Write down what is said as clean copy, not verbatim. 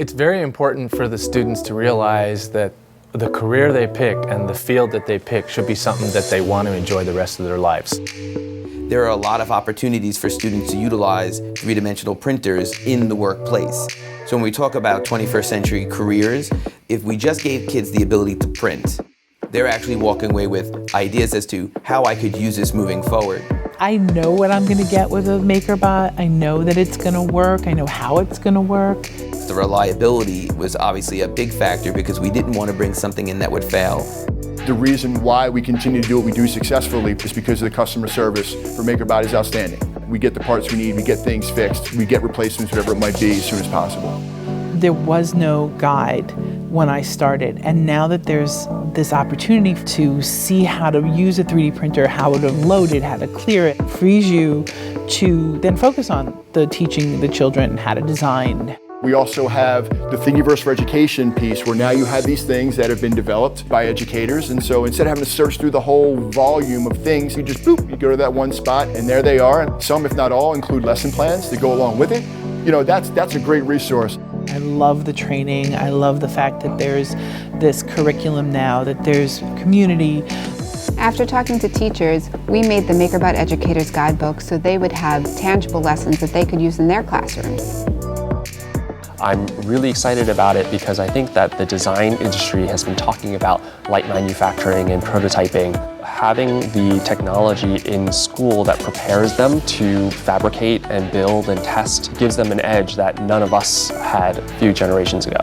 It's very important for the students to realize that the career they pick and the field that they pick should be something that they want to enjoy the rest of their lives. There are a lot of opportunities for students to utilize three-dimensional printers in the workplace. So when we talk about 21st century careers, if we just gave kids the ability to print, they're actually walking away with ideas as to how I could use this moving forward. I know what I'm going to get with a MakerBot. I know that it's going to work. I know how it's going to work. The reliability was obviously a big factor because we didn't want to bring something in that would fail. The reason why we continue to do what we do successfully is because of the customer service for MakerBot is outstanding. We get the parts we need, we get things fixed, we get replacements, whatever it might be, as soon as possible. There was no guide when I started, and now that there's this opportunity to see how to use a 3D printer, how to load it, how to clear it, frees you to then focus on the teaching the children how to design. We also have the Thingiverse for Education piece, where now you have these things that have been developed by educators, and so instead of having to search through the whole volume of things, you just boop, you go to that one spot, and there they are. And some, if not all, include lesson plans to go along with it. You know, that's a great resource. I love the training. I love the fact that there's this curriculum now, that there's community. After talking to teachers, we made the MakerBot Educator's Guidebook so they would have tangible lessons that they could use in their classrooms. I'm really excited about it because I think that the design industry has been talking about light manufacturing and prototyping. Having the technology in school that prepares them to fabricate and build and test gives them an edge that none of us had a few generations ago.